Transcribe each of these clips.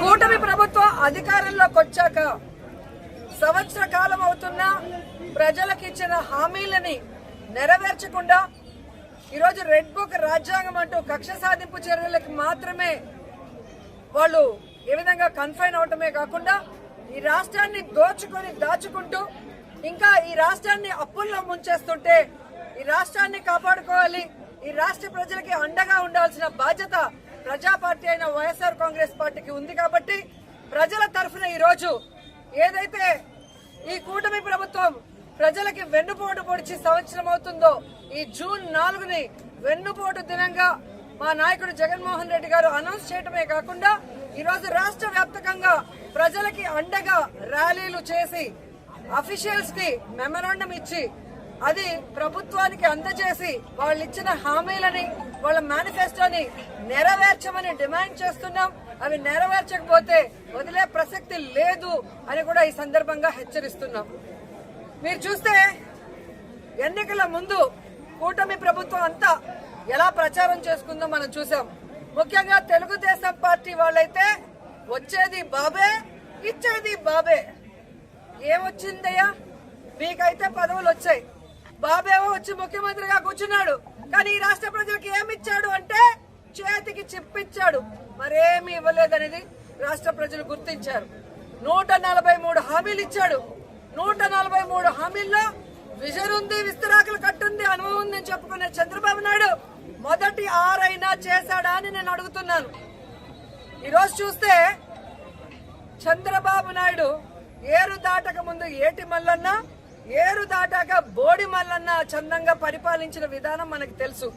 కూటమి ప్రభుత్వం అధికారంలోకి వచ్చాక సంవత్సర కాలం అవుతున్నా ప్రజలకు ఇచ్చిన హామీలని నెరవేర్చకుండా ఈరోజు రెడ్ బుక్ రాజ్యాంగం అంటూ కక్ష సాధింపు చర్యలకు మాత్రమే వాళ్ళు ఏ విధంగా కన్ఫైన్ అవటమే కాకుండా ఈ రాష్ట్రాన్ని దోచుకొని దాచుకుంటూ ఇంకా ఈ రాష్ట్రాన్ని అప్పుల్లో ముంచేస్తుంటే ఈ రాష్ట్రాన్ని కాపాడుకోవాలి, ఈ రాష్ట్ర ప్రజలకి అండగా ఉండాల్సిన బాధ్యత ప్రజా పార్టీ అయిన వైఎస్ఆర్ కాంగ్రెస్ పార్టీకి ఉంది. కాబట్టి ప్రజల తరఫున ఈ రోజు ఏదైతే ఈ కూటమి ప్రభుత్వం ప్రజలకి వెన్నుపోటు పొడిచి సంవత్సరం అవుతుందో ఈ జూన్ 4ని వెన్నుపోటు దినంగా మా నాయకుడు జగన్మోహన్ రెడ్డి గారు అనౌన్స్ చేయడమే కాకుండా ఈ రోజు రాష్ట్ర వ్యాప్తంగా ప్రజలకి అండగా ర్యాలీలు చేసి అఫీషియల్స్ కి మెమరాండం ఇచ్చి అది ప్రభుత్వానికి అందజేసి వాళ్ళు ఇచ్చిన హామీలని వాళ్ళ మేనిఫెస్టోని నెరవేర్చమని డిమాండ్ చేస్తున్నాం. అవి నెరవేర్చకపోతే వదిలే ప్రసక్తి లేదు అని కూడా ఈ సందర్భంగా హెచ్చరిస్తున్నాం. మీరు చూస్తే ఎన్నికల ముందు కూటమి ప్రభుత్వం అంతా ఎలా ప్రచారం చేసుకుందో మనం చూసాం. ముఖ్యంగా తెలుగుదేశం పార్టీ వాళ్ళైతే వచ్చేది బాబే ఇచ్చేది బాబే. ఏమొచ్చిందయ్యా? మీకైతే పదవులు వచ్చాయి, బాబేవో వచ్చి ముఖ్యమంత్రిగా కూర్చున్నాడు. కానీ ఈ రాష్ట్ర ప్రజలకు ఏమిచ్చాడు అంటే చేతికి చిప్పిచ్చాడు, మరేమి ఇవ్వలేదనేది రాష్ట్ర ప్రజలు గుర్తించారు. 143 హామీలు ఇచ్చాడు. 143 హామీల్లో విజన్ ఉంది, విస్తరాకులు కట్టుంది, అనుభవం ఉందని చెప్పుకునే చంద్రబాబు నాయుడు మొదటి 6 అయినా చేశాడా అని నేను అడుగుతున్నాను. ఈరోజు చూస్తే చంద్రబాబు నాయుడు ఏరు దాటక ముందు ఏటి మల్లన్న, ఏరు దాటాక బోడి మల్లన్న చందంగా పరిపాలించిన విధానం మనకు తెలుసు.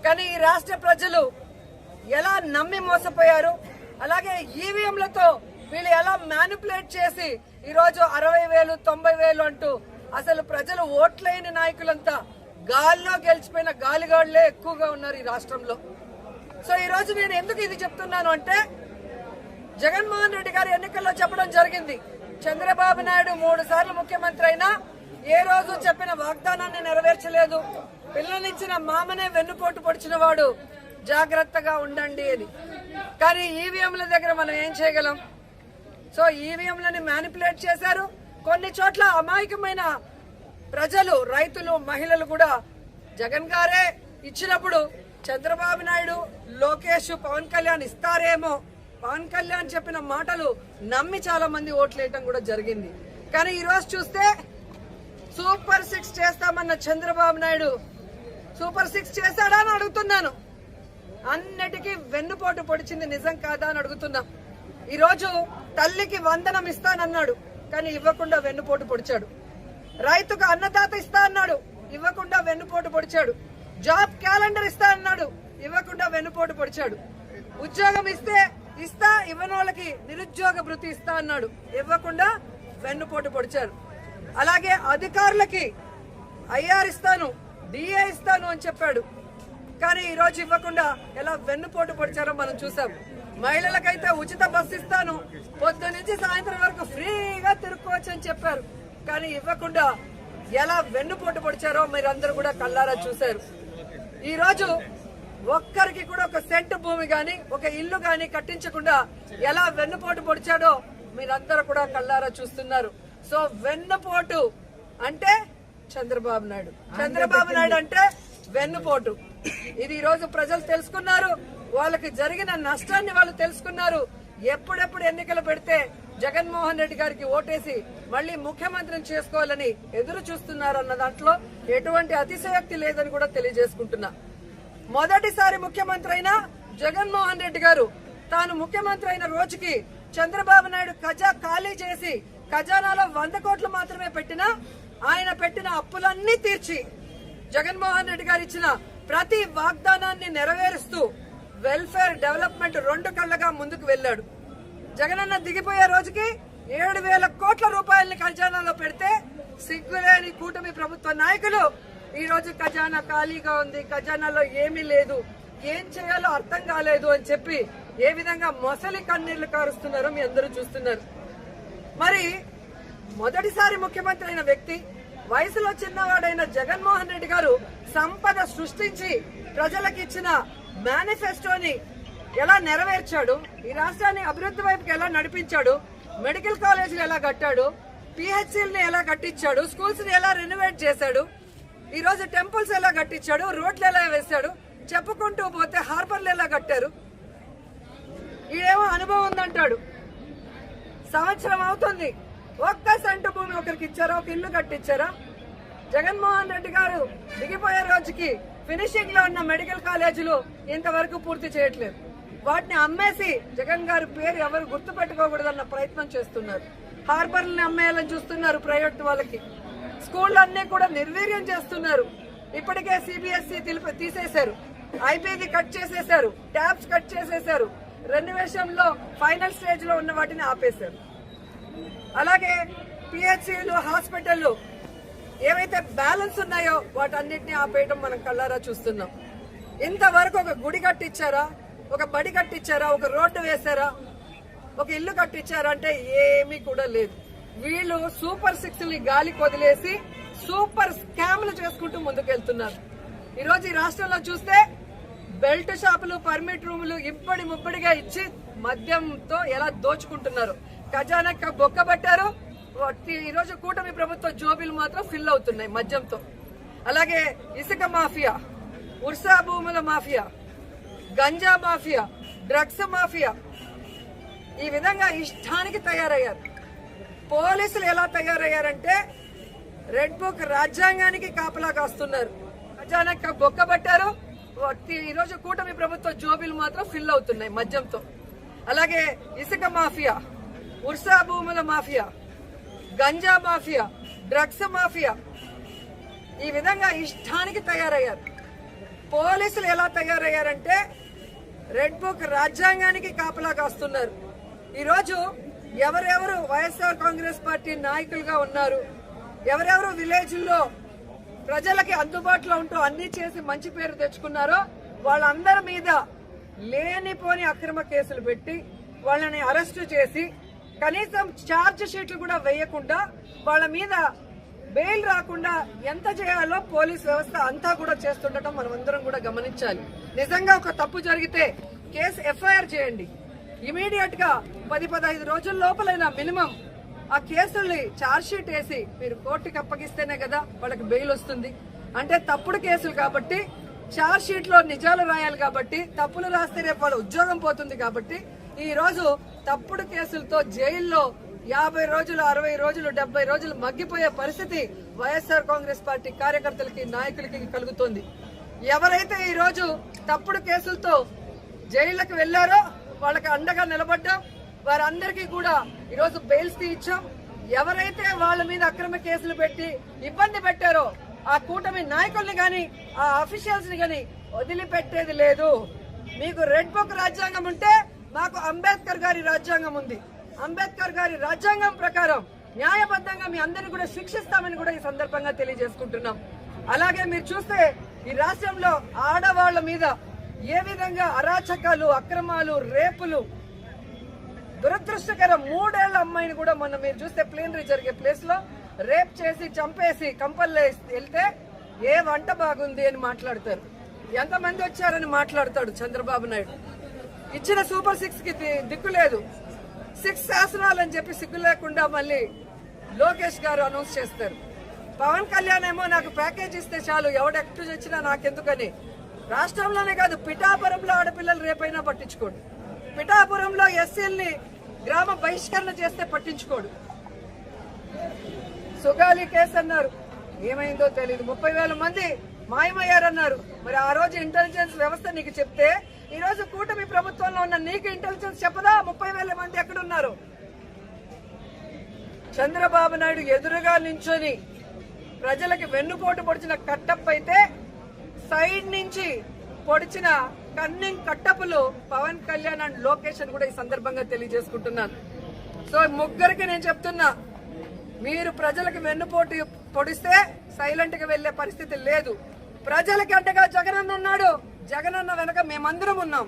కానీ ఈ రాష్ట్ర ప్రజలు ఎలా నమ్మి మోసపోయారు, అలాగే ఈవీఎంలతో వీళ్ళు ఎలా మ్యానిపులేట్ చేసి ఈరోజు 60,000 90,000 అంటూ అసలు ప్రజలు ఓట్లేని నాయకులంతా గాల్లో గెలిచిపోయిన గాలిగాళ్లే ఎక్కువగా ఉన్నారు ఈ రాష్ట్రంలో. సో ఈ రోజు నేను ఎందుకు ఇది చెప్తున్నాను అంటే జగన్మోహన్ రెడ్డి గారు ఎన్నికల్లో చెప్పడం జరిగింది, చంద్రబాబు నాయుడు 3 సార్లు ముఖ్యమంత్రి అయినా ఏ రోజు చెప్పిన వాగ్దానాన్ని నెరవేర్చలేదు, పిల్లనిచ్చిన మామనే వెన్నుపోటు పొడిచిన వాడు, జాగ్రత్తగా ఉండండి అని. కానీ ఈవీఎంల దగ్గర మనం ఏం చేయగలం? సో ఈవీఎంలని మ్యానిపులేట్ చేశారు. కొన్ని చోట్ల అమాయకమైన ప్రజలు, రైతులు, మహిళలు కూడా జగన్ గారే ఇచ్చినప్పుడు చంద్రబాబు నాయుడు, లోకేష్, పవన్ కళ్యాణ్ ఇస్తారేమో, పవన్ కళ్యాణ్ చెప్పిన మాటలు నమ్మి చాలా మంది ఓట్లేయటం కూడా జరిగింది. కానీ ఈ రోజు చూస్తే సూపర్ 6 చేస్తామన్న చంద్రబాబు నాయుడు సూపర్ 6 చేశాడా అని అడుగుతున్నాను. అన్నిటికీ వెన్నుపోటు పొడిచింది నిజం కాదా అని అడుగుతున్నాం. ఈ రోజు తల్లికి వందనం ఇస్తానన్నాడు, కానీ ఇవ్వకుండా వెన్నుపోటు పొడిచాడు. రైతుకు అన్నదాత ఇస్తా అన్నాడు, ఇవ్వకుండా వెన్నుపోటు పొడిచాడు. జాబ్ క్యాలెండర్ ఇస్తా అన్నాడు, ఇవ్వకుండా వెన్నుపోటు పొడిచాడు. ఉద్యోగం ఇస్తా ఇవ్వని వాళ్ళకి నిరుద్యోగ భృతి ఇస్తా అన్నాడు, ఇవ్వకుండా వెన్నుపోటు పొడిచారు. అలాగే అధికారులకి ఐఆర్ ఇస్తాను, డిఏ ఇస్తాను అని చెప్పాడు, కానీ ఈ రోజు ఇవ్వకుండా ఎలా వెన్నుపోటు పొడిచారో మనం చూసాం. మహిళలకైతే ఉచిత బస్సు ఇస్తాను, పొద్దు నుంచి సాయంత్రం వరకు ఫ్రీగా తిరుక్కోవచ్చు అని చెప్పారు, కానీ ఇవ్వకుండా ఎలా వెన్నుపోటు పొడిచారో మీరందరూ కూడా కళ్ళారా చూశారు. ఈ రోజు ఒక్కరికి కూడా ఒక సెంటు భూమి గాని, ఒక ఇల్లు గాని కట్టించకుండా ఎలా వెన్నుపోటు పొడిచాడో మీరందరూ కూడా కళ్ళారా చూస్తున్నారు. సో వెన్నుపోటు అంటే చంద్రబాబు నాయుడు, చంద్రబాబు నాయుడు అంటే వెన్నుపోటు. ఇది ఈ రోజు ప్రజలు తెలుసుకున్నారు, వాళ్ళకి జరిగిన నష్టాన్ని వాళ్ళు తెలుసుకున్నారు. ఎప్పుడెప్పుడు ఎన్నికలు పెడితే జగన్మోహన్ రెడ్డి గారికి ఓటేసి మళ్లీ ముఖ్యమంత్రిని చేసుకోవాలని ఎదురు చూస్తున్నారు అన్న దాంట్లో ఎటువంటి అతిశయోక్తి లేదని కూడా తెలియజేసుకుంటున్నా. మొదటిసారి ముఖ్యమంత్రి అయిన జగన్మోహన్ రెడ్డి గారు తాను ముఖ్యమంత్రి అయిన రోజుకి చంద్రబాబు నాయుడు ఖజా ఖాళీ చేసి ఖజానాలో 100 కోట్లు మాత్రమే పెట్టినా ఆయన పెట్టిన అప్పులన్నీ తీర్చి జగన్మోహన్ రెడ్డి గారు ఇచ్చిన ప్రతి వాగ్దానాన్ని నెరవేరుస్తూ వెల్ఫేర్ డెవలప్మెంట్ 2 కళ్లగా ముందుకు వెళ్లాడు. జగనన్న దిగిపోయే రోజుకి 7,000 కోట్ల రూపాయలని ఖజానాలో పెడితే సిగ్గులేని కూటమి ప్రభుత్వ నాయకులు ఈ రోజు ఖజానా ఖాళీగా ఉంది, ఖజానాలో ఏమీ లేదు, ఏం చేయాలో అర్థం కాలేదు అని చెప్పి ఏ విధంగా మొసలి కన్నీళ్లు కారుస్తున్నారో మీ అందరూ చూస్తున్నారు. మరి మొదటిసారి ముఖ్యమంత్రి అయిన వ్యక్తి, వయసులో చిన్నవాడైన జగన్మోహన్ రెడ్డి గారు సంపద సృష్టించి ప్రజలకు ఇచ్చిన మేనిఫెస్టోని ఎలా నెరవేర్చాడు, ఈ రాష్ట్రాన్ని అభివృద్ధి వైపుకి ఎలా నడిపించాడు, మెడికల్ కాలేజీలు ఎలా కట్టాడు, పిహెచ్సిల్ని ఎలా కట్టించాడు, స్కూల్స్ ని ఎలా రెనోవేట్ చేశాడు, ఈ రోజు టెంపుల్స్ ఎలా కట్టించాడు, రోడ్లు ఎలా వేశాడు, చెప్పుకుంటూ పోతే హార్బర్లు ఎలా కట్టారు. ఈడేమో అనుభవం ఉందంటాడు. సంవత్సరం అవుతుంది, ఒక్క సెంటు భూమి ఒకరికి ఇచ్చారా, ఒక ఇల్లు కట్టించారా? జగన్మోహన్ రెడ్డి గారు దిగిపోయే రోజుకి ఫినిషింగ్ లో ఉన్న మెడికల్ కాలేజీలు ఇంతవరకు పూర్తి చేయట్లేదు. వాటిని అమ్మేసి జగన్ గారి పేరు ఎవరు గుర్తు పెట్టుకోకూడదన్న ప్రయత్నం చేస్తున్నారు. హార్బర్లని అమ్మేయాలని చూస్తున్నారు ప్రైవేట్ వాళ్ళకి. స్కూళ్ళు అన్ని కూడా నిర్వీర్యం చేస్తున్నారు. ఇప్పటికే సిబిఎస్ఈ తీసేశారు, ఐపీది కట్ చేసేశారు, ట్యాబ్స్ కట్ చేసేశారు, రెనోవేషన్ లో ఫైనల్ స్టేజ్ లో ఉన్న వాటిని ఆపేశారు. అలాగే పిహెచ్సిలు, హాస్పిటళ్లు ఏవైతే బ్యాలెన్స్ ఉన్నాయో వాటన్నిటిని ఆపేయడం మనం కళ్ళారా చూస్తున్నాం. ఇంతవరకు ఒక గుడి కట్టించారా, ఒక బడి కట్టించారా, ఒక రోడ్డు వేశారా, ఒక ఇల్లు కట్టించారా అంటే ఏమీ కూడా లేదు. వీళ్ళు సూపర్ సిక్స్ ని గాలికి వదిలేసి సూపర్ స్కామ్లు చేసుకుంటూ ముందుకెళ్తున్నారు. ఈరోజు ఈ రాష్ట్రంలో చూస్తే బెల్ట్ షాపులు, పర్మిట్ రూములు ఇప్పటి ముప్పటిగా ఇచ్చి మద్యంతో ఎలా దోచుకుంటున్నారు. ఖజానా బొక్కబట్టారు. ఈ రోజు కూటమి ప్రభుత్వ జోబీలు మాత్రం ఫిల్ అవుతున్నాయి మద్యంతో. అలాగే ఇసుక మాఫియా, ఉర్సా భూముల mafia, ganja mafia, drugs mafia, ఈ విధంగా ఇష్టానికి తయారయ్యారు. పోలీసులు ఎలా తయారయ్యారంటే రెడ్ బుక్ రాజ్యాంగానికి కాపలా కాస్తున్నారు. ఖజానా బొక్కబట్టారు. ఈ రోజు కూటమి ప్రభుత్వ జోబీలు మాత్రం ఫిల్ అవుతున్నాయి మద్యంతో. అలాగే ఇసుక మాఫియా, ఉర్సా భూముల mafia, ganja mafia, drugs mafia, ఈ విధంగా ఇష్టానికి తయారయ్యారు. పోలీసులు ఎలా తయారయ్యారంటే రెడ్ బుక్ రాజ్యాంగానికి కాపలా కాస్తున్నారు. ఈరోజు ఎవరెవరు వైఎస్ఆర్ కాంగ్రెస్ పార్టీ నాయకులుగా ఉన్నారు, ఎవరెవరు విలేజ్ల్లో ప్రజలకి అందుబాటులో ఉంటూ అన్ని చేసి మంచి పేరు తెచ్చుకున్నారో వాళ్ళందరి మీద లేనిపోని అక్రమ కేసులు పెట్టి వాళ్ళని అరెస్టు చేసి కనీసం ఛార్జ్ షీట్లు కూడా వేయకుండా వాళ్ళ మీద బెయిల్ రాకుండా ఎంత చేయాలో పోలీస్ వ్యవస్థ అంతా కూడా చేస్తుండటం మనం అందరం కూడా గమనించాలి. నిజంగా ఒక తప్పు జరిగితే కేసు ఎఫ్ఐఆర్ చేయండి. ఇమీడియట్ గా 10-15 రోజుల లోపలైనా మినిమం ఆ కేసుల్ని ఛార్జ్ షీట్ వేసి మీరు కోర్టుకి అప్పగిస్తేనే కదా వాళ్ళకి బెయిల్ వస్తుంది. అంటే తప్పుడు కేసులు కాబట్టి ఛార్జ్ షీట్ లో నిజాలు రాయాలి కాబట్టి, తప్పులు రాస్తే రేపు వాళ్ళ ఉద్యోగం పోతుంది కాబట్టి ఈ రోజు తప్పుడు కేసులతో జైల్లో 50 రోజులు, 60 రోజులు, 70 రోజులు మగ్గిపోయే పరిస్థితి వైఎస్ఆర్ కాంగ్రెస్ పార్టీ కార్యకర్తలకి, నాయకులకి కలుగుతోంది. ఎవరైతే ఈ రోజు తప్పుడు కేసులతో జైళ్లకు వెళ్లారో వాళ్ళకి అండగా నిలబడ్డాం. వారందరికీ కూడా ఈరోజు బెయిల్స్ ఇచ్చాం. ఎవరైతే వాళ్ళ మీద అక్రమ కేసులు పెట్టి ఇబ్బంది పెట్టారో ఆ కూటమి నాయకుల్ని గాని, ఆ అఫీషియల్స్ ని గాని వదిలిపెట్టేది లేదు. మీకు రెడ్ బుక్ రాజ్యాంగం ఉంటే మాకు అంబేద్కర్ గారి రాజ్యాంగం ఉంది. అంబేద్కర్ గారి రాజ్యాంగం ప్రకారం న్యాయబద్ధంగా మీ అందరినీ కూడా శిక్షిస్తామని కూడా ఈ సందర్భంగా తెలియజేసుకుంటున్నాం. అలాగే మీరు చూస్తే ఈ రాష్ట్రంలో ఆడవాళ్ల మీద ఏ విధంగా అరాచకాలు, అక్రమాలు, రేపులు, దురదృష్టకరం 3 ఏళ్ల అమ్మాయిని కూడా మొన్న మీరు చూస్తే ప్లేనరీ జరిగే ప్లేస్ లో రేప్ చేసి చంపేసి కంపల్లో వెళ్తే ఏ వంట బాగుంది అని మాట్లాడతారు. ఎంతమంది వచ్చారని మాట్లాడతాడు చంద్రబాబు నాయుడు. ఇచ్చిన సూపర్ 6 కి దిక్కు లేదు. 6 శాసనాలు అని చెప్పి సిగ్గు లేకుండా మళ్ళీ లోకేష్ గారు అనౌన్స్ చేస్తారు. పవన్ కళ్యాణ్ ఏమో నాకు ప్యాకేజ్ ఇస్తే చాలు, ఎవడెక్టు వచ్చినా నాకెందుకని. రాష్ట్రంలోనే కాదు, పిఠాపురంలో ఆడపిల్లలు రేపైనా పట్టించుకోడు. పిఠాపురంలో ఎస్సీల్ని గ్రామ బహిష్కరణ చేస్తే పట్టించుకోడు. సుగాలి కేసు అన్నారు, ఏమైందో తెలియదు. 30,000 మంది మాయమయ్యారన్నారు. మరి ఆ రోజు ఇంటెలిజెన్స్ వ్యవస్థ నీకు చెప్తే ఈ రోజు కూటమి ప్రభుత్వంలో ఉన్న నీకు ఇంటెలిజెన్స్ చెప్పదా 30,000 మంది ఎక్కడున్నారు? చంద్రబాబు నాయుడు ఎదురుగా నించొని ప్రజలకి వెన్నుపోటు పొడిచిన కట్టప్ అయితే సైడ్ నుంచి పొడిచిన కన్నింగ్ కట్టపులు పవన్ కళ్యాణ్ అండ్ లోకేష్ అని కూడా ఈ సందర్భంగా తెలియజేసుకుంటున్నాను. సో ముగ్గురికి నేను చెప్తున్నా, మీరు ప్రజలకు వెన్నుపోటు పొడిస్తే సైలెంట్ గా వెళ్లే పరిస్థితి లేదు. ప్రజలకి అంటగా జగనన్న ఉన్నాడు. జగనన్న వెనక మేమందరం ఉన్నాం.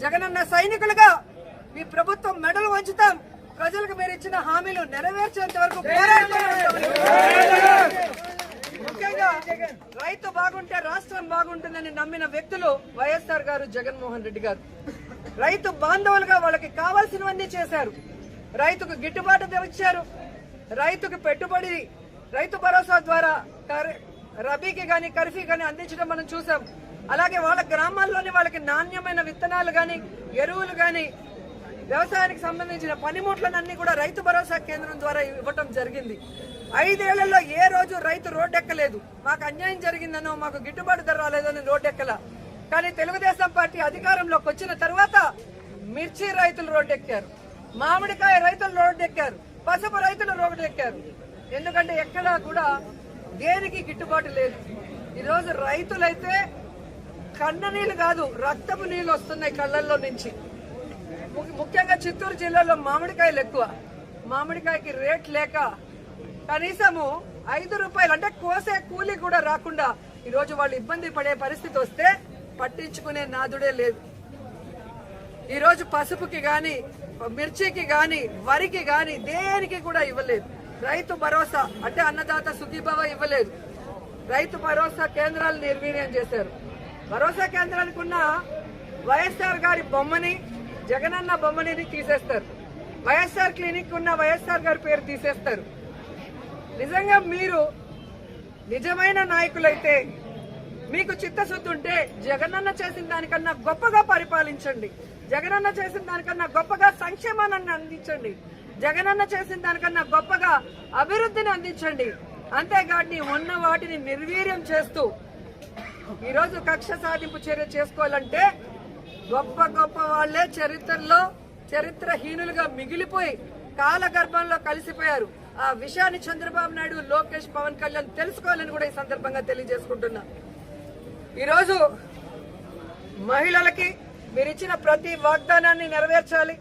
జగనన్న సైనికులుగా మీ ప్రభుత్వం మెడలు వంచుతాం. ప్రజలకు మీరు ఇచ్చిన హామీలు నెరవేర్చేంత వరకు ముఖ్యంగా రైతు బాగుంటే రాష్ట్రం బాగుంటుందని నమ్మిన వ్యక్తులు వైఎస్ఆర్ గారు, జగన్మోహన్ రెడ్డి గారు. రైతు బాంధవులుగా వాళ్ళకి కావాల్సినవన్నీ చేశారు. రైతుకు గిట్టుబాటు ధర ఇచ్చారు. రైతుకు పెట్టుబడి రైతు భరోసా ద్వారా రబీకి గాని ఖరీఫ్కి గాని అందించడం మనం చూసాం. అలాగే వాళ్ళ గ్రామాల్లోని వాళ్ళకి నాణ్యమైన విత్తనాలు గాని ఎరువులు గాని వ్యవసాయానికి సంబంధించిన పనిముట్లనన్నీ కూడా రైతు భరోసా కేంద్రం ద్వారా ఇవ్వటం జరిగింది. 5 ఏళ్లలో ఏ రోజు రైతు రోడ్డెక్కలేదు. మాకు అన్యాయం జరిగిందనో మాకు గిట్టుబాటు ధర రాలేదని రోడ్డెక్కల. కానీ తెలుగుదేశం పార్టీ అధికారంలోకి వచ్చిన తర్వాత మిర్చి రైతులు రోడ్డెక్కారు, మామిడికాయ రైతులు రోడ్డెక్కారు, పసుపు రైతులు రోడ్డెక్కారు. ఎందుకంటే ఎక్కడా కూడా దేనికి గిట్టుబాటు లేదు. ఈరోజు రైతులైతే కన్న నీళ్లు కాదు రక్తపు నీళ్లు వస్తున్నాయి కళ్ళల్లో నుంచి. ముఖ్యంగా చిత్తూరు జిల్లాలో మామిడికాయలు ఎక్కువ. మామిడికాయకి రేట్ లేక కనీసము 5 రూపాయలు అంటే కోసే కూలి కూడా రాకుండా ఈరోజు వాళ్ళు ఇబ్బంది పడే పరిస్థితి వస్తే పట్టించుకునే నాదుడే లేదు. ఈరోజు పసుపుకి గాని మిర్చికి గాని వరికి గాని దేనికి కూడా ఇవ్వలేదు. రైతు భరోసా అంటే అన్నదాత సుఖీభవ ఇవ్వలేదు. రైతు భరోసా కేంద్రాలు నిర్వీర్యం చేశారు. భరోసా కేంద్రానికి ఉన్న వైఎస్ఆర్ గారి బొమ్మని జగనన్న బొమ్మని తీసేస్తారు. వైఎస్ఆర్ క్లినిక్ ఉన్న వైఎస్ఆర్ గారి పేరు తీసేస్తారు. నిజంగా మీరు నిజమైన నాయకులైతే మీకు చిత్తశుద్ధి ఉంటే జగనన్న చేసిన దానికన్నా గొప్పగా పరిపాలించండి. జగనన్న చేసిన దానికన్నా గొప్పగా సంక్షేమాన్ని అందించండి. జగనన్న చేసిన దానికన్నా గొప్పగా అభివృద్ధిని అందించండి. అంతేగాని ఉన్న వాటిని నిర్వీర్యం చేస్తూ ఈరోజు కక్ష సాధింపు చర్య చేసుకోవాలంటే గొప్ప గొప్ప వాళ్లే చరిత్రలో చరిత్రహీనులుగా మిగిలిపోయి కాలగర్భంలో కలిసిపోయారు. ఆ విషయాన్ని చంద్రబాబు నాయుడు, లోకేష్, పవన్ కళ్యాణ్ తెలుసుకోవాలని కూడా ఈ సందర్భంగా తెలియజేసుకుంటున్నా. ఈరోజు మహిళలకి మీరు ఇచ్చిన ప్రతి వాగ్దానాన్ని నెరవేర్చాలి.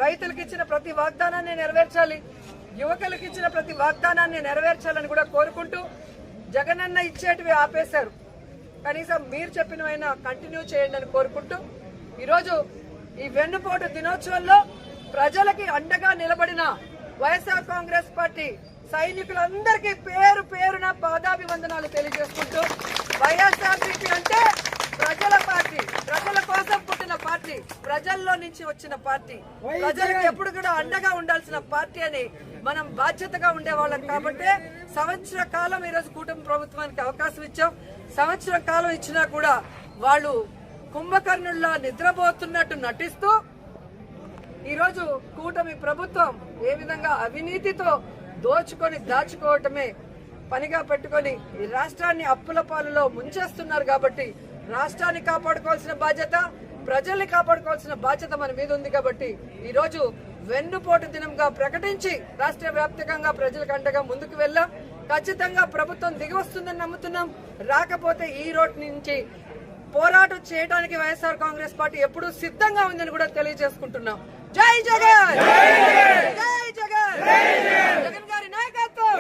రైతులకు ఇచ్చిన ప్రతి వాగ్దానాన్ని నెరవేర్చాలి. యువకులకు ఇచ్చిన ప్రతి వాగ్దానాన్ని నెరవేర్చాలని కూడా కోరుకుంటూ జగనన్న ఇచ్చేటివి ఆపేశారు. కనీసం మీరు చెప్పినవైనా కంటిన్యూ చేయండి అని కోరుకుంటూ ఈరోజు ఈ వెన్నుపోటు దినోత్సవంలో ప్రజలకి అండగా నిలబడిన వైఎస్ఆర్ కాంగ్రెస్ పార్టీ సైనికులందరికీ పేరు పేరున పాదాభివందనాలు తెలియజేసుకుంటూ వైఎస్ఆర్సీపీ అంటే ప్రజల పార్టీ, ప్రజల కోసం పుట్టిన పార్టీ, ప్రజల్లో నుంచి వచ్చిన పార్టీ, ప్రజలకు ఎప్పుడు కూడా అండగా ఉండాల్సిన పార్టీ అని మనం బాధ్యతగా ఉండేవాళ్ళం. కాబట్టి సంవత్సర కాలం ఈరోజు కూటమి ప్రభుత్వానికి అవకాశం ఇచ్చాం. సంవత్సరం కాలం ఇచ్చినా కూడా వాళ్ళు కుంభకర్ణుల్లా నిద్రపోతున్నట్టు నటిస్తూ ఈరోజు కూటమి ప్రభుత్వం ఏ విధంగా అవినీతితో దోచుకొని దాచుకోవటమే పనిగా పెట్టుకొని ఈ రాష్ట్రాన్ని అప్పుల పాలలో ముంచేస్తున్నారు. కాబట్టి రాష్ట్రాన్ని కాపాడుకోవాల్సిన బాధ్యత, ప్రజల్ని కాపాడుకోవాల్సిన బాధ్యత మన మీద ఉంది. కాబట్టి ఈ రోజు వెన్నుపోటు దినంగా ప్రకటించి రాష్ట్ర వ్యాప్తంగా ప్రజలకు అండగా ముందుకు వెళ్ళాం. ఖచ్చితంగా ప్రభుత్వం దిగి వస్తుందని నమ్ముతున్నాం. రాకపోతే ఈ రోడ్ నుంచి పోరాటం చేయడానికి వైఎస్ఆర్ కాంగ్రెస్ పార్టీ ఎప్పుడూ సిద్ధంగా ఉందని కూడా తెలియజేసుకుంటున్నాం. జై జగన్, జై జగన్, జగన్ గారి నాయకత్వం.